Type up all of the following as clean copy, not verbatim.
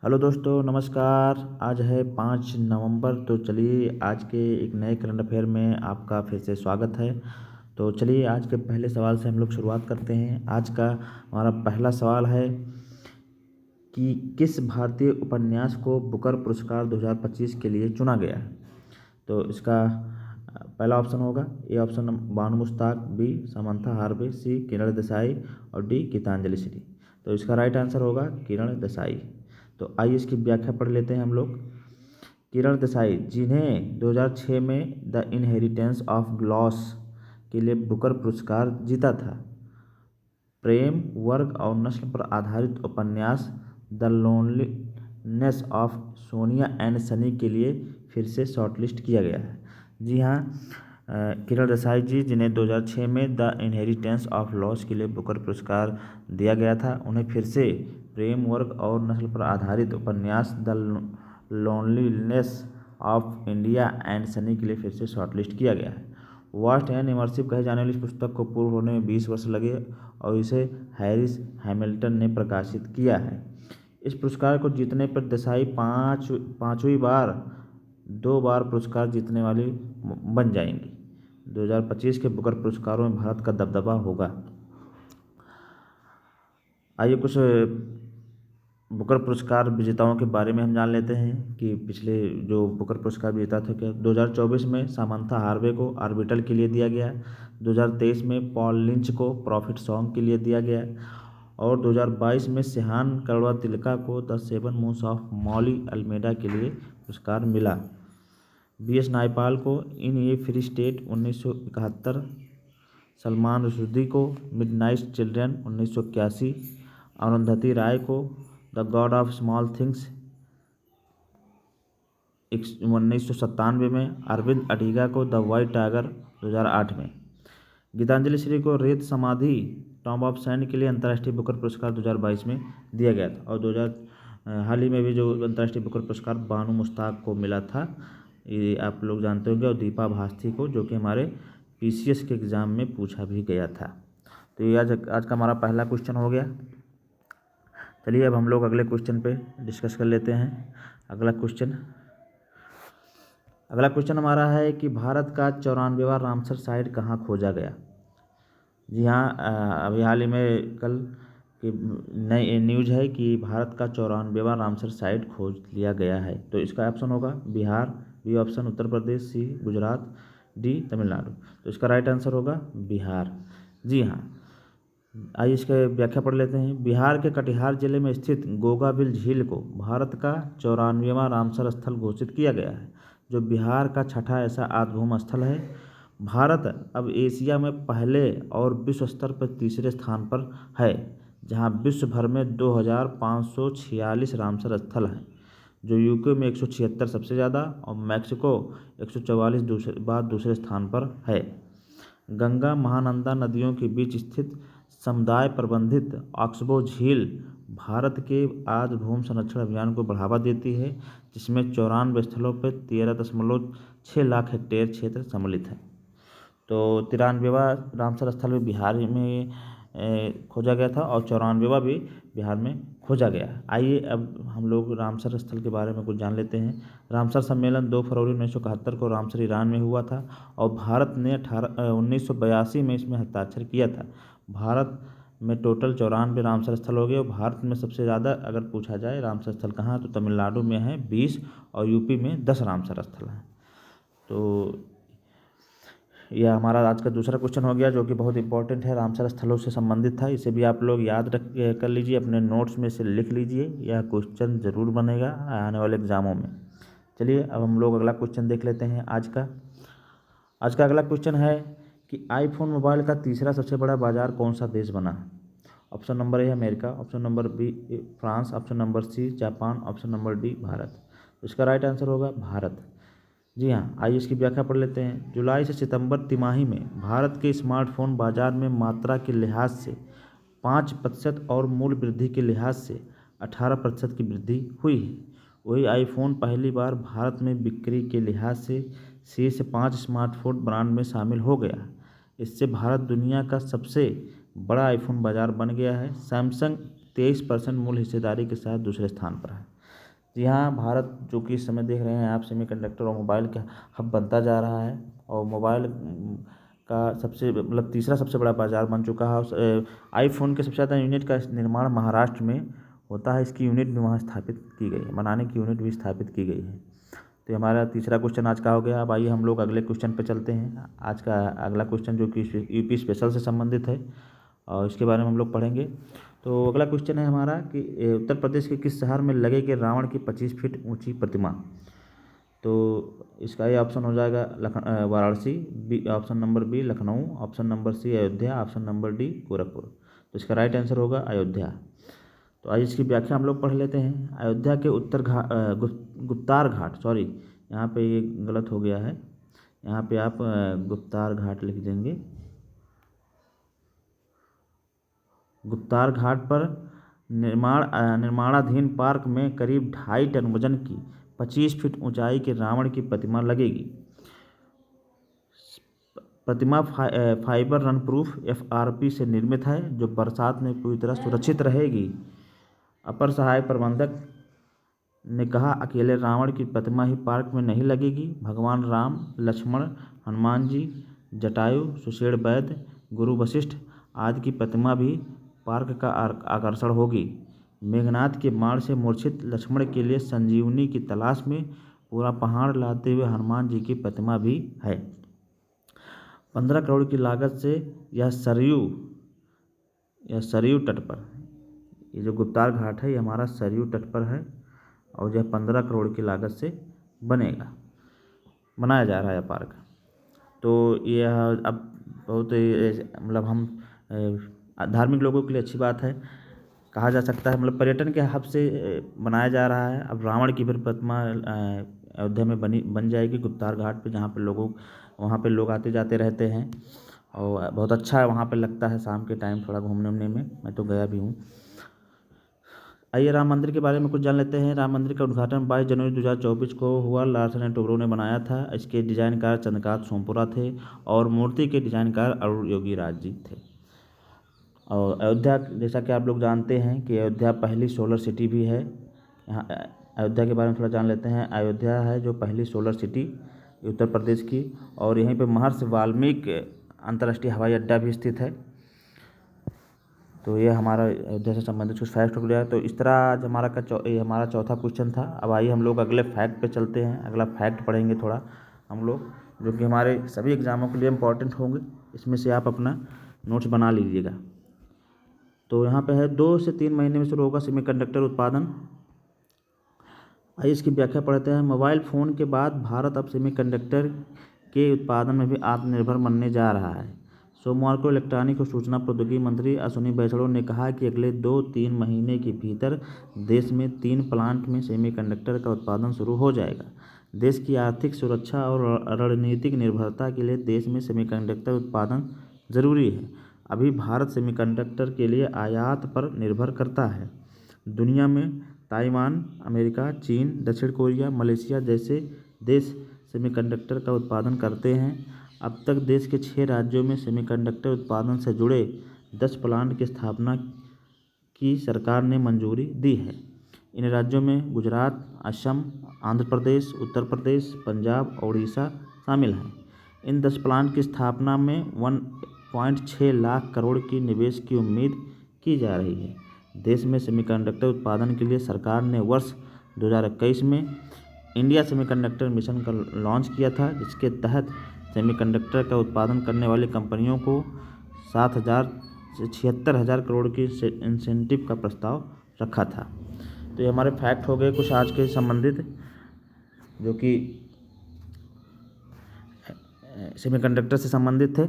Hello दोस्तों, नमस्कार। आज है 5 नवंबर। तो चलिए आज के एक नए करंट अफेयर में आपका फिर से स्वागत है। तो चलिए आज के पहले सवाल से हम लोग शुरुआत करते हैं। आज का हमारा पहला सवाल है कि किस भारतीय उपन्यास को बुकर पुरस्कार 2025 के लिए चुना गया है। तो इसका पहला ऑप्शन होगा, A option Banu Mushtaq, B Samantha Harvey, C Kiran Desai और डी गीतांजलि श्री। तो इसका राइट आंसर होगा किरण देसाई। तो आइए इसकी व्याख्या पढ़ लेते हैं हम लोग। किरण देसाई, जिन्हें 2006 में द इनहेरिटेंस ऑफ ग्लॉस के लिए बुकर पुरस्कार जीता था, प्रेम, वर्ग और नस्ल पर आधारित उपन्यास the loneliness of Sonia and Sunny के लिए फिर से शॉर्टलिस्ट किया गया है। जी हाँ, किरण देसाई जी, जिन्हें 2006 में द इनहेरिटेंस ऑफ लॉस के लिए बुकर पुरस्कार दिया गया था, उन्हें फिर से प्रेम, वर्ग और नस्ल पर आधारित उपन्यास the loneliness of India and Sunny के लिए फिर से शॉर्टलिस्ट किया गया है। वास्ट एंड इमर्सिव कहे जाने वाली इस पुस्तक को पूर्ण होने में 20 वर्ष लगे और इसे हैरिस हैमिल्टन ने प्रकाशित किया है। इस पुरस्कार को जीतने पर देसाई पाँचवीं बार 2 बार पुरस्कार जीतने वाली बन जाएंगी। 2025 के बुकर पुरस्कारों में भारत का दबदबा होगा। आइए कुछ बुकर पुरस्कार विजेताओं के बारे में हम जान लेते हैं कि पिछले जो बुकर पुरस्कार विजेता थे, क्या 2024 में सामंथा हार्वे को ऑर्बिटल के लिए दिया गया, 2023 में पॉल लिंच को प्रॉफिट सॉन्ग के लिए दिया गया और 2022 में सिहान कड़वा तिलका को the 7 moons of Maali Almeida के लिए पुरस्कार मिला। BS नायपाल को in a free state 1971, Salman Rushdie को मिडनाइट चिल्ड्रन 1981, अरुंधति राय को the god of small things 1997 में, अरविंद अडिगा को द वाइट टाइगर 2008 में, गीतांजलि श्री को रेत समाधि टॉम्ब ऑफ सैंड के लिए अंतर्राष्ट्रीय बुकर पुरस्कार 2022 में दिया गया था और हाल ही में भी जो अंतर्राष्ट्रीय बुकर पुरस्कार बानू मुश्ताक को मिला था, ये आप लोग जानते होंगे, और दीपा भास्ती को, जो कि हमारे PCS के एग्ज़ाम में पूछा भी गया था। तो ये आज का हमारा पहला क्वेश्चन हो गया। चलिए अब हम लोग अगले क्वेश्चन पे डिस्कस कर लेते हैं। अगला क्वेश्चन हमारा है कि भारत का 94वां रामसर साइट कहाँ खोजा गया। जी हाँ, अभी हाल ही में कल की नई न्यूज़ है कि भारत का 94वां रामसर साइट खोज लिया गया है। तो इसका ऑप्शन होगा बिहार, बी ऑप्शन उत्तर प्रदेश, सी गुजरात, डी तमिलनाडु। तो इसका राइट आंसर होगा बिहार। जी हाँ, आइए इसका व्याख्या पढ़ लेते हैं। बिहार के कटिहार जिले में स्थित गोगाबिल झील को भारत का 94वां रामसर स्थल घोषित किया गया है, जो बिहार का छठा ऐसा आद्यभूमि स्थल है। भारत अब एशिया में पहले और विश्व स्तर पर तीसरे स्थान पर है, जहां विश्व भर में 2546 रामसर स्थल हैं, जो यूके में 176 सबसे ज़्यादा और मैक्सिको 144 दूसरे स्थान पर है। गंगा महानंदा नदियों के बीच स्थित समुदाय प्रबंधित ऑक्सबो झील भारत के आर्द्रभूमि संरक्षण अभियान को बढ़ावा देती है, जिसमें 94 स्थलों पर 13.6 लाख हेक्टेयर क्षेत्र सम्मिलित है। तो 93वां रामसर स्थल भी बिहार में खोजा गया था और 94वां भी बिहार में खोजा गया। आइए अब हम लोग रामसर स्थल के बारे में कुछ जान लेते हैं। रामसर सम्मेलन 2 फरवरी 1971 को रामसर ईरान में हुआ था और भारत ने 1982 में इसमें हस्ताक्षर किया था। भारत में टोटल 94 रामसर स्थल हो गए और भारत में सबसे ज़्यादा अगर पूछा जाए रामसर स्थल कहाँ, तो तमिलनाडु में है 20 और यूपी में 10 रामसर स्थल हैं। तो यह हमारा आज का दूसरा क्वेश्चन हो गया, जो कि बहुत इंपॉर्टेंट है, रामसर स्थलों से संबंधित था। इसे भी आप लोग याद कर लीजिए, अपने नोट्स में से लिख लीजिए, यह क्वेश्चन ज़रूर बनेगा आने वाले एग्ज़ामों में। चलिए अब हम लोग अगला क्वेश्चन देख लेते हैं। आज का अगला क्वेश्चन है कि आईफोन मोबाइल का तीसरा सबसे बड़ा बाज़ार कौन सा देश बना। Option number A America, option number B France, option number C Japan, option number D Bharat. इसका राइट आंसर होगा भारत। जी हाँ, आइए इसकी व्याख्या पढ़ लेते हैं। जुलाई से सितंबर तिमाही में भारत के स्मार्टफोन बाजार में मात्रा के लिहाज से 5% और मूल्य वृद्धि के लिहाज से 18% की वृद्धि हुई है। वही आईफोन पहली बार भारत में बिक्री के लिहाज से शीर्ष 5 स्मार्टफोन ब्रांड में शामिल हो गया। इससे भारत दुनिया का सबसे बड़ा आईफोन बाजार बन गया है। सैमसंग 23% मूल्य हिस्सेदारी के साथ दूसरे स्थान पर है। जी हाँ, भारत जो कि इस समय देख रहे हैं आप सेमीकंडक्टर और मोबाइल का हब बनता जा रहा है और मोबाइल का सबसे मतलब तीसरा सबसे बड़ा बाजार बन चुका है। आईफोन के सबसे ज़्यादा यूनिट का निर्माण महाराष्ट्र में होता है। इसकी यूनिट भी वहाँ स्थापित की गई है, बनाने की यूनिट भी स्थापित की गई है। तो हमारा तीसरा क्वेश्चन आज का हो गया। अब आइए हम लोग अगले क्वेश्चन पे चलते हैं। आज का अगला क्वेश्चन जो कि यूपी स्पेशल से संबंधित है और इसके बारे में हम लोग पढ़ेंगे। तो अगला क्वेश्चन है हमारा कि उत्तर प्रदेश के किस शहर में लगेगी रावण की 25 फीट ऊंची प्रतिमा। तो इसका ये ऑप्शन हो जाएगा Varanasi, B option number B Lucknow, option number C Ayodhya, option number D Gorakhpur. तो इसका राइट आंसर होगा अयोध्या। तो आइए इसकी व्याख्या हम लोग पढ़ लेते हैं। अयोध्या के उत्तर गुप्तार घाट, सॉरी यहाँ पे ये गलत हो गया है, यहाँ पे आप गुप्तार घाट लिख देंगे। गुप्तार घाट पर निर्माणाधीन पार्क में करीब 2.5 टन वजन की 25 फीट ऊंचाई के रावण की प्रतिमा लगेगी। प्रतिमा फाइबर रन प्रूफ FRP से निर्मित है जो बरसात में पूरी तरह सुरक्षित रहेगी। अपर सहायक प्रबंधक ने कहा अकेले रावण की प्रतिमा ही पार्क में नहीं लगेगी, भगवान राम, लक्ष्मण, हनुमान जी, जटायु, सुषेण वैद्य, गुरु वशिष्ठ आदि की प्रतिमा भी पार्क का आकर्षण होगी। मेघनाथ के बाण से मूर्छित लक्ष्मण के लिए संजीवनी की तलाश में पूरा पहाड़ लाते हुए हनुमान जी की प्रतिमा भी है। 15 करोड़ की लागत से यह सरयू तट पर, ये जो गुप्तार घाट है ये हमारा सरयू तट पर है और यह 15 करोड़ की लागत से बनाया जा रहा है पार्क। तो यह अब बहुत मतलब हम धार्मिक लोगों के लिए अच्छी बात है, कहा जा सकता है। मतलब पर्यटन के हब से बनाया जा रहा है। अब रावण की फिर प्रतिमा अयोध्या में बन जाएगी गुप्तार घाट पे, जहाँ पे वहाँ पे लोग आते जाते रहते हैं और बहुत अच्छा वहाँ पे लगता है शाम के टाइम थोड़ा घूमने उमने में। मैं तो गया भी हूँ। आइए राम मंदिर के बारे में कुछ जान लेते हैं। राम मंदिर का उद्घाटन 22 जनवरी 2024 को हुआ। लार्सन एंड टुब्रो ने बनाया था। इसके डिजाइनकार चंद्रकांत सोमपुरा थे और मूर्ति के डिजाइनकार अरुण योगी राज जी थे। और अयोध्या, जैसा कि आप लोग जानते हैं कि अयोध्या पहली सोलर सिटी भी है। यहाँ अयोध्या के बारे में थोड़ा जान लेते हैं। अयोध्या है जो पहली सोलर सिटी उत्तर प्रदेश की, और यहीं पे महर्षि वाल्मीकि अंतर्राष्ट्रीय हवाई अड्डा भी स्थित है। तो ये हमारा अयोध्या से संबंधित कुछ फैक्ट हो गया। तो इस तरह आज हमारा चौथा क्वेश्चन था। अब आइए हम लोग अगले फैक्ट पे चलते हैं। अगला फैक्ट पढ़ेंगे थोड़ा हम लोग, जो कि हमारे सभी एग्ज़ामों के लिए इम्पोर्टेंट होंगे। इसमें से आप अपना नोट्स बना लीजिएगा। तो यहाँ पे है 2 से 3 महीने में शुरू होगा सेमीकंडक्टर उत्पादन। आइए इसकी व्याख्या पढ़ते हैं। मोबाइल फ़ोन के बाद भारत अब सेमीकंडक्टर के उत्पादन में भी आत्मनिर्भर बनने जा रहा है। सोमवार को इलेक्ट्रॉनिक और सूचना प्रौद्योगिकी मंत्री अश्विनी वैष्णव ने कहा कि अगले 2-3 महीने के भीतर देश में 3 प्लांट में सेमीकंडक्टर का उत्पादन शुरू हो जाएगा। देश की आर्थिक सुरक्षा और रणनीतिक निर्भरता के लिए देश में सेमीकंडक्टर उत्पादन ज़रूरी है। अभी भारत सेमीकंडक्टर के लिए आयात पर निर्भर करता है। दुनिया में ताइवान, अमेरिका, चीन, दक्षिण कोरिया, मलेशिया जैसे देश सेमीकंडक्टर का उत्पादन करते हैं। अब तक देश के 6 राज्यों में सेमीकंडक्टर उत्पादन से जुड़े 10 प्लांट की स्थापना की सरकार ने मंजूरी दी है। इन राज्यों में गुजरात, असम, आंध्र प्रदेश, उत्तर प्रदेश, पंजाब और उड़ीसा शामिल हैं। इन 10 प्लांट की स्थापना में 1.6 लाख करोड़ की निवेश की उम्मीद की जा रही है। देश में सेमीकंडक्टर उत्पादन के लिए सरकार ने वर्ष 2021 में इंडिया सेमीकंडक्टर मिशन का लॉन्च किया था, जिसके तहत सेमीकंडक्टर का उत्पादन करने वाली कंपनियों को 7,000 से 76,000 करोड़ की इंसेंटिव का प्रस्ताव रखा था। तो ये हमारे फैक्ट हो गए कुछ आज के संबंधित, जो कि सेमीकंडक्टर से संबंधित थे।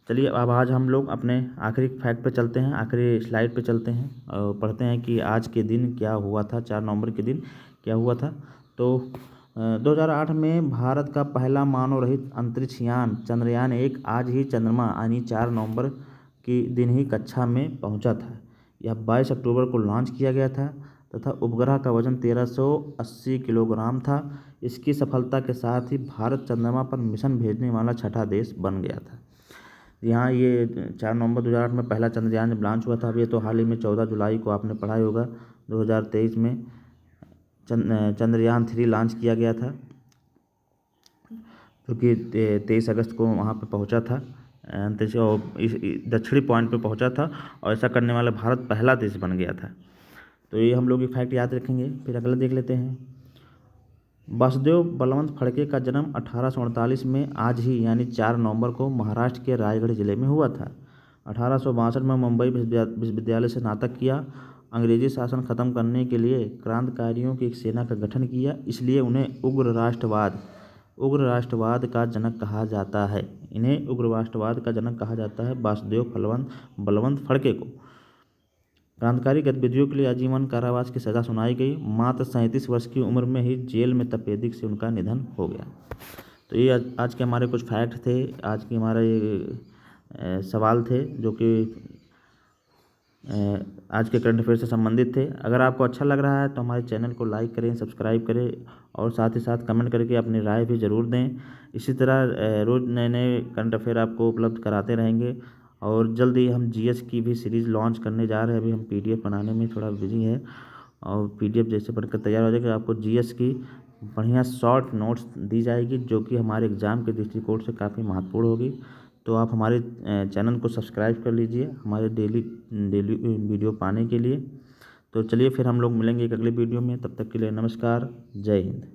चलिए अब आज हम लोग अपने आखिरी फैक्ट पे चलते हैं, आखिरी स्लाइड पे चलते हैं और पढ़ते हैं कि आज के दिन क्या हुआ था, 4 नवंबर के दिन क्या हुआ था। तो 2008 में भारत का पहला मानव रहित अंतरिक्ष यान चंद्रयान-1 आज ही चंद्रमा यानी 4 नवंबर के दिन ही कक्षा में पहुंचा था। यह 22 अक्टूबर को लॉन्च किया गया था तथा उपग्रह का वजन 1380 किलोग्राम था। इसकी सफलता के साथ ही भारत चंद्रमा पर मिशन भेजने वाला छठा देश बन गया था। यहाँ ये 4 नवंबर 2008 में पहला चंद्रयान जब लॉन्च हुआ था। अब ये तो हाल ही में 14 जुलाई को आपने पढ़ा ही होगा 2023 में चंद्रयान 3 लॉन्च किया गया था, जो कि 23 अगस्त को वहाँ पर पहुँचा था अंतरिक्ष और इस दक्षिणी पॉइंट पे पहुँचा था, और ऐसा करने वाला भारत पहला देश बन गया था। तो ये हम लोग ये फैक्ट याद रखेंगे। फिर अगला देख लेते हैं। वासुदेव बलवंत फड़के का जन्म 1848 में आज ही यानी 4 नवंबर को महाराष्ट्र के रायगढ़ जिले में हुआ था। 1862 में मुंबई विश्वविद्यालय से स्नातक किया। अंग्रेजी शासन खत्म करने के लिए क्रांतिकारियों की एक सेना का गठन किया, इसलिए उन्हें उग्र राष्ट्रवाद का जनक कहा जाता है। इन्हें उग्र राष्ट्रवाद का जनक कहा जाता है, वासुदेव बलवंत फड़के को। क्रांतिकारी गतिविधियों के लिए आजीवन कारावास की सज़ा सुनाई गई। मात्र 37 वर्ष की उम्र में ही जेल में तपेदिक से उनका निधन हो गया। तो ये आज के हमारे कुछ फैक्ट थे, आज के हमारे ये सवाल थे जो कि आज के करंट अफेयर से संबंधित थे। अगर आपको अच्छा लग रहा है तो हमारे चैनल को लाइक करें, सब्सक्राइब करें और साथ ही साथ कमेंट करके अपनी राय भी ज़रूर दें। इसी तरह रोज़ नए नए करंट अफेयर आपको उपलब्ध कराते रहेंगे, और जल्द ही हम जीएस की भी सीरीज़ लॉन्च करने जा रहे हैं। अभी हम पीडीएफ बनाने में थोड़ा बिजी है, और पीडीएफ जैसे बनकर तैयार हो जाएगा आपको जीएस की बढ़िया शॉर्ट नोट्स दी जाएगी, जो कि हमारे एग्ज़ाम के दृष्टिकोण से काफ़ी महत्वपूर्ण होगी। तो आप हमारे चैनल को सब्सक्राइब कर लीजिए हमारे डेली वीडियो पाने के लिए। तो चलिए फिर हम लोग मिलेंगे एक अगले वीडियो में, तब तक के लिए नमस्कार, जय हिंद।